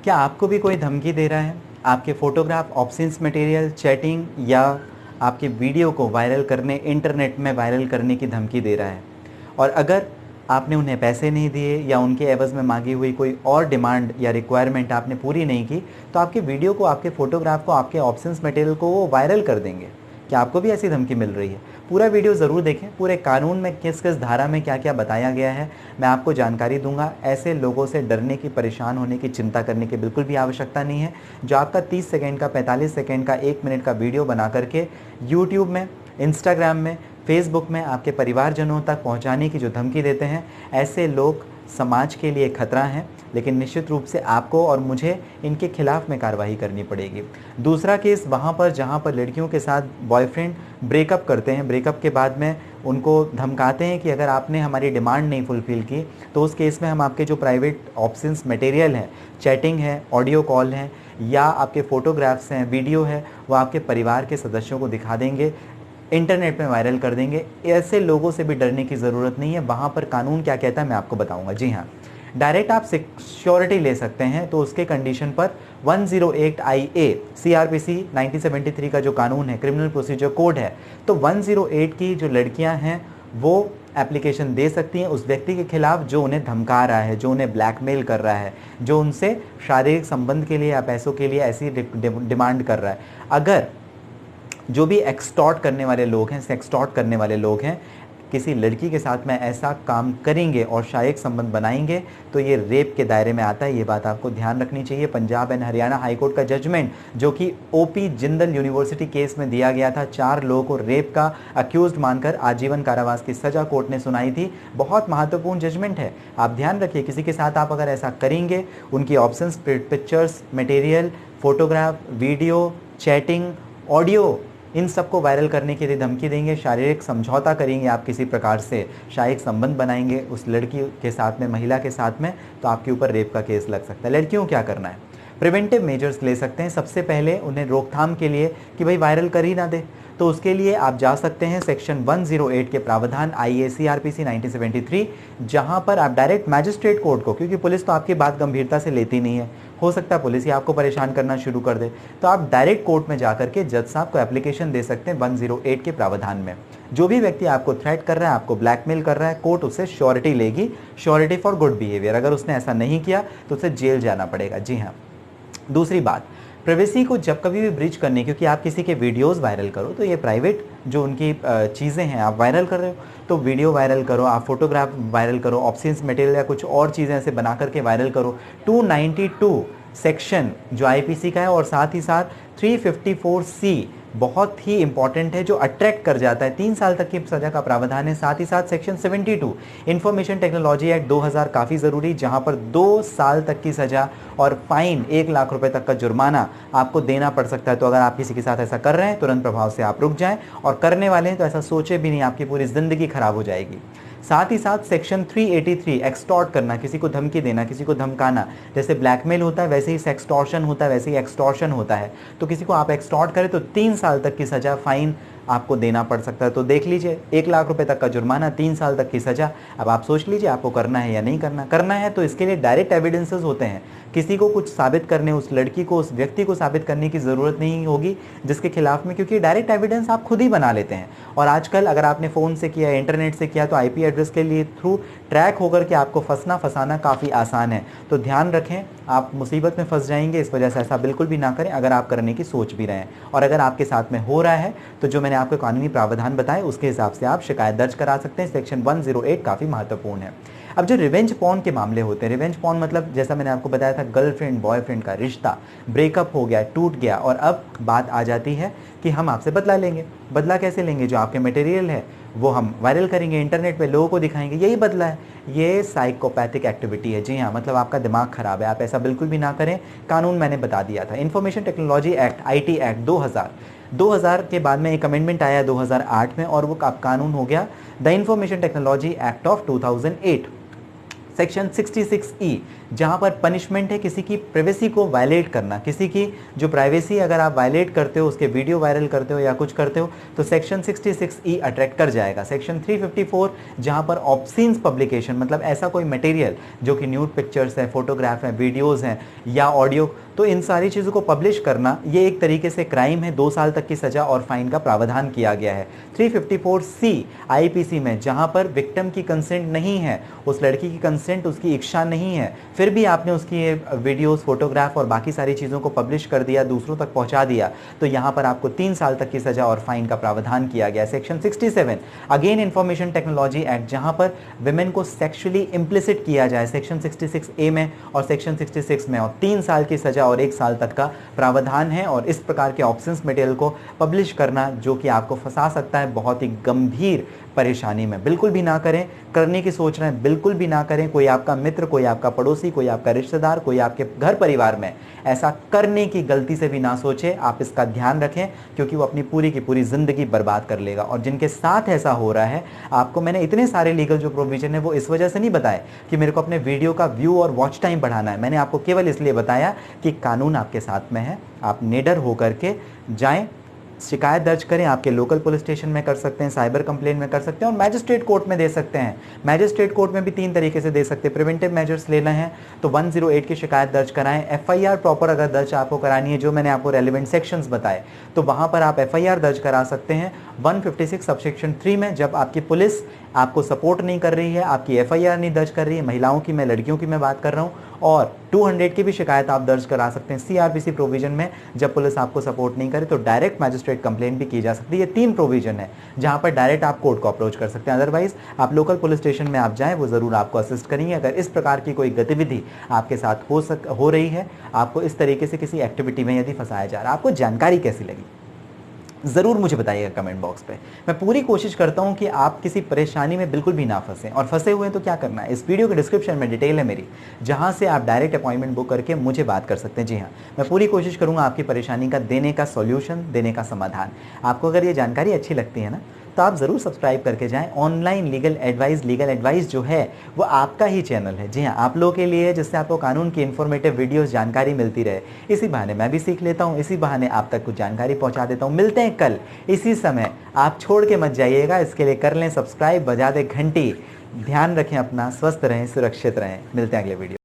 क्या आपको भी कोई धमकी दे रहा है? आपके फ़ोटोग्राफ, ऑब्ससीन मटेरियल, चैटिंग या आपके वीडियो को वायरल करने, इंटरनेट में वायरल करने की धमकी दे रहा है? और अगर आपने उन्हें पैसे नहीं दिए या उनके एवज़ में मांगी हुई कोई और डिमांड या रिक्वायरमेंट आपने पूरी नहीं की, तो आपके वीडियो को, आपके फ़ोटोग्राफ को, आपके ऑब्ससीन मटेरियल को वो वायरल कर देंगे। क्या आपको भी ऐसी धमकी मिल रही है? पूरा वीडियो ज़रूर देखें। पूरे कानून में किस किस धारा में क्या क्या बताया गया है मैं आपको जानकारी दूंगा। ऐसे लोगों से डरने की, परेशान होने की, चिंता करने की बिल्कुल भी आवश्यकता नहीं है। जो आपका 30 सेकंड का, 45 सेकंड का, 1 मिनट का वीडियो बना करके यूट्यूब में, इंस्टाग्राम में, फेसबुक में आपके परिवारजनों तक पहुंचाने की जो धमकी देते हैं, ऐसे लोग समाज के लिए खतरा हैं। लेकिन निश्चित रूप से आपको और मुझे इनके खिलाफ में कार्रवाई करनी पड़ेगी। दूसरा केस वहाँ पर जहाँ पर लड़कियों के साथ बॉयफ्रेंड ब्रेकअप करते हैं, ब्रेकअप के बाद में उनको धमकाते हैं कि अगर आपने हमारी डिमांड नहीं फुलफ़िल की तो उस केस में हम आपके जो प्राइवेट ऑब्ससीन मटेरियल है, चैटिंग है, ऑडियो कॉल है या आपके फ़ोटोग्राफ्स हैं, वीडियो है, वो आपके परिवार के सदस्यों को दिखा देंगे, इंटरनेट में वायरल कर देंगे। ऐसे लोगों से भी डरने की ज़रूरत नहीं है। वहाँ पर कानून क्या कहता है मैं आपको बताऊँगा। जी हाँ, डायरेक्ट आप सिक्योरिटी ले सकते हैं तो उसके कंडीशन पर 108 IA CRPC 1973 का जो कानून है, क्रिमिनल प्रोसीजर कोड है, तो 108 की जो लड़कियां हैं वो एप्लीकेशन दे सकती हैं उस व्यक्ति के खिलाफ जो उन्हें धमका रहा है, जो उन्हें ब्लैकमेल कर रहा है, जो उनसे शारीरिक संबंध के लिए या पैसों के लिए ऐसी डिमांड कर रहा है। अगर जो भी एक्सटॉर्ट करने वाले लोग हैं, सेक्सटॉर्ट करने वाले लोग हैं, किसी लड़की के साथ में ऐसा काम करेंगे और शारीरिक संबंध बनाएंगे तो ये रेप के दायरे में आता है। ये बात आपको ध्यान रखनी चाहिए। Punjab and Haryana high court का जजमेंट जो कि OP जिंदल यूनिवर्सिटी केस में दिया गया था, 4 लोगों को रेप का अक्यूज्ड मानकर आजीवन कारावास की सजा कोर्ट ने सुनाई थी। बहुत महत्वपूर्ण जजमेंट है। आप ध्यान रखिए, किसी के साथ आप अगर ऐसा करेंगे, उनकी obscene pictures, material, photograph, video, chatting, audio, इन सबको वायरल करने की यदि धमकी देंगे, शारीरिक समझौता करेंगे, आप किसी प्रकार से शारीरिक संबंध बनाएंगे उस लड़की के साथ में, महिला के साथ में, तो आपके ऊपर रेप का केस लग सकता है। लड़कियों क्या करना है? प्रिवेंटिव मेजर्स ले सकते हैं। सबसे पहले उन्हें रोकथाम के लिए कि भाई वायरल कर ही ना दे, तो उसके लिए आप जा सकते हैं सेक्शन 108 के प्रावधान IA CRPC 1973, जहां पर आप डायरेक्ट मैजिस्ट्रेट कोर्ट को, क्योंकि पुलिस तो आपकी बात गंभीरता से लेती नहीं है, हो सकता है पुलिस ही आपको परेशान करना शुरू कर दे, तो आप डायरेक्ट कोर्ट में जाकर के जज साहब को एप्लीकेशन दे सकते हैं 108 के प्रावधान में। जो भी व्यक्ति आपको थ्रेट कर रहा है, आपको ब्लैकमेल कर रहा है, कोर्ट उससे श्योरिटी लेगी, श्योरिटी फॉर गुड बिहेवियर। अगर उसने ऐसा नहीं किया तो उसे जेल जाना पड़ेगा। जी हाँ। दूसरी बात, प्राइवेसी को जब कभी भी ब्रीच करने, क्योंकि आप किसी के वीडियोस वायरल करो तो ये प्राइवेट जो उनकी चीज़ें हैं आप वायरल कर रहे हो, तो वीडियो वायरल करो, आप फोटोग्राफ वायरल करो, ऑब्ससीन मटेरियल या कुछ और चीज़ें ऐसे बना करके वायरल करो। 292 सेक्शन जो IPC का है और साथ ही साथ 354C बहुत ही इंपॉर्टेंट है, जो अट्रैक्ट कर जाता है, 3 साल तक की सज़ा का प्रावधान है। साथ ही साथ सेक्शन 72 इंफॉर्मेशन टेक्नोलॉजी एक्ट 2000 काफ़ी ज़रूरी, जहां पर 2 साल तक की सज़ा और फाइन 1 लाख रुपए तक का जुर्माना आपको देना पड़ सकता है। तो अगर आप किसी के साथ ऐसा कर रहे हैं, तुरंत प्रभाव से आप रुक जाएं, और करने वाले हैं तो ऐसा सोचे भी नहीं, आपकी पूरी ज़िंदगी खराब हो जाएगी। साथ ही साथ सेक्शन 383 एक्सटॉर्ट करना, किसी को धमकी देना, किसी को धमकाना, जैसे ब्लैकमेल होता है वैसे ही सेक्सटॉर्शन होता है, वैसे ही एक्सटॉर्शन होता है। तो किसी को आप एक्सटॉर्ट करें तो 3 साल तक की सज़ा, फाइन आपको देना पड़ सकता है। तो देख लीजिए, 1 लाख रुपए तक का जुर्माना, 3 साल तक की सज़ा। अब आप सोच लीजिए आपको करना है या नहीं करना। करना है तो इसके लिए डायरेक्ट एविडेंसेस होते हैं। किसी को कुछ साबित करने, उस लड़की को, उस व्यक्ति को साबित करने की ज़रूरत नहीं होगी जिसके खिलाफ में, क्योंकि डायरेक्ट एविडेंस आप खुद ही बना लेते हैं। और आजकल अगर आपने फ़ोन से किया, इंटरनेट से किया, तो IP एड्रेस के लिए थ्रू ट्रैक होकर के आपको फंसाना काफ़ी आसान है। तो ध्यान रखें, आप मुसीबत में फंस जाएंगे, इस वजह से ऐसा बिल्कुल भी ना करें अगर आप करने की सोच भी रहे हैं। और अगर आपके साथ में हो रहा है तो जो मैंने आपको कानूनी प्रावधान बताए उसके हिसाब से आप शिकायत दर्ज करा सकते हैं। सेक्शन 108 काफ़ी महत्वपूर्ण है। अब जो रिवेंज पॉर्न के मामले होते हैं, रिवेंज पॉर्न मतलब जैसा मैंने आपको बताया था, गर्लफ्रेंड बॉयफ्रेंड का रिश्ता ब्रेकअप हो गया, टूट गया, और अब बात आ जाती है कि हम आपसे बदला लेंगे। बदला कैसे लेंगे? जो आपके मटेरियल है वो हम वायरल करेंगे, इंटरनेट पे लोगों को दिखाएंगे, यही बदला है। ये साइकोपैथिक एक्टिविटी है। जी हाँ, मतलब आपका दिमाग खराब है, आप ऐसा बिल्कुल भी ना करें। कानून मैंने बता दिया था, information technology act IT act 2000 के बाद में एक अमेंडमेंट आया 2008 में, और वो कानून हो गया the information technology act of 2008। Section 66E जहाँ पर पनिशमेंट है किसी की प्राइवेसी को वायलेट करना, किसी की जो प्राइवेसी अगर आप वायलेट करते हो, उसके वीडियो वायरल करते हो या कुछ करते हो, तो सेक्शन 66E अट्रैक्ट कर जाएगा। सेक्शन 354 जहाँ पर ऑब्सीन्स पब्लिकेशन, मतलब ऐसा कोई मटेरियल जो कि न्यूड पिक्चर्स हैं, फोटोग्राफ हैं, वीडियोज़ हैं या ऑडियो, तो इन सारी चीज़ों को पब्लिश करना ये एक तरीके से क्राइम है। 2 साल तक की सज़ा और फाइन का प्रावधान किया गया है 354C आईपीसी में, जहां पर विक्टिम की कंसेंट नहीं है, उस लड़की की कंसेंट, उसकी इच्छा नहीं है, फिर भी आपने उसकी वीडियोस, फोटोग्राफ और बाकी सारी चीज़ों को पब्लिश कर दिया, दूसरों तक पहुंचा दिया, तो यहां पर आपको 3 साल तक की सज़ा और फाइन का प्रावधान किया गया। Section 67 again information technology act, जहां पर विमेन को सेक्सुअली इम्प्लिसिट किया जाए, सेक्शन 66A में और सेक्शन 66 में, और 3 साल की सज़ा और 1 साल तक का प्रावधान है। और इस प्रकार के ऑप्शंस मटेरियल को पब्लिश करना जो कि आपको फंसा सकता है बहुत ही गंभीर परेशानी में, बिल्कुल भी ना करें। करने की सोच रहे हैं, बिल्कुल भी ना करें। कोई आपका मित्र, कोई आपका पड़ोसी, कोई आपका रिश्तेदार, कोई आपके घर परिवार में ऐसा करने की गलती से भी ना सोचे। आप इसका ध्यान रखें, क्योंकि वो अपनी पूरी की पूरी ज़िंदगी बर्बाद कर लेगा। और जिनके साथ ऐसा हो रहा है, आपको मैंने इतने सारे लीगल जो प्रोविजन है वो इस वजह से नहीं बताए कि मेरे को अपने वीडियो का व्यू और वॉच टाइम बढ़ाना है। मैंने आपको केवल इसलिए बताया कि कानून आपके साथ में है, आप निडर होकर के जाएं, शिकायत दर्ज करें। आपके लोकल पुलिस स्टेशन में कर सकते हैं, साइबर कंप्लेन में कर सकते हैं, और मैजिस्ट्रेट कोर्ट में दे सकते हैं। मैजिस्ट्रेट कोर्ट में भी 3 तरीके से दे सकते हैं। प्रिवेंटिव मेजर्स लेना है तो 108 की शिकायत दर्ज कराएं। एफआईआर प्रॉपर अगर दर्ज आपको करानी है, जो मैंने आपको रेलिवेंट सेक्शंस बताए, तो वहां पर आप एफआईआर दर्ज करा सकते हैं 156 सबसेक्शन 3 में, जब आपकी पुलिस आपको सपोर्ट नहीं कर रही है, आपकी एफआईआर नहीं दर्ज कर रही है। महिलाओं की, मैं लड़कियों की मैं बात कर रहा हूँ। और 200 की भी शिकायत आप दर्ज करा सकते हैं सीआरपीसी प्रोविजन में, जब पुलिस आपको सपोर्ट नहीं करे तो डायरेक्ट मैजिस्ट्रेट कंप्लेंट भी की जा सकती है। ये 3 प्रोविजन है जहां पर डायरेक्ट आप कोर्ट को अप्रोच कर सकते हैं। अदरवाइज आप लोकल पुलिस स्टेशन में आप जाएं, वो ज़रूर आपको असिस्ट करेंगे। अगर इस प्रकार की कोई गतिविधि आपके साथ हो रही है, आपको इस तरीके से किसी एक्टिविटी में यदि फंसाया जा रहा है, आपको जानकारी कैसी लगी ज़रूर मुझे बताइएगा कमेंट बॉक्स पे। मैं पूरी कोशिश करता हूँ कि आप किसी परेशानी में बिल्कुल भी ना फंसें, और फंसे हुए हैं तो क्या करना है, इस वीडियो के डिस्क्रिप्शन में डिटेल है मेरी, जहाँ से आप डायरेक्ट अपॉइंटमेंट बुक करके मुझे बात कर सकते हैं। जी हाँ, मैं पूरी कोशिश करूँगा आपकी परेशानी का देने का सॉल्यूशन, देने का समाधान। आपको अगर ये जानकारी अच्छी लगती है ना, तो आप ज़रूर सब्सक्राइब करके जाएं। ऑनलाइन लीगल एडवाइस जो है वो आपका ही चैनल है। जी हाँ, आप लोगों के लिए, जिससे आपको कानून की इन्फॉर्मेटिव वीडियोस, जानकारी मिलती रहे। इसी बहाने मैं भी सीख लेता हूँ, इसी बहाने आप तक कुछ जानकारी पहुँचा देता हूँ। मिलते हैं कल इसी समय, आप छोड़ के मत जाइएगा। इसके लिए कर लें सब्सक्राइब, बजा दें घंटी। ध्यान रखें अपना, स्वस्थ रहें, सुरक्षित रहें। मिलते हैं अगले वीडियो।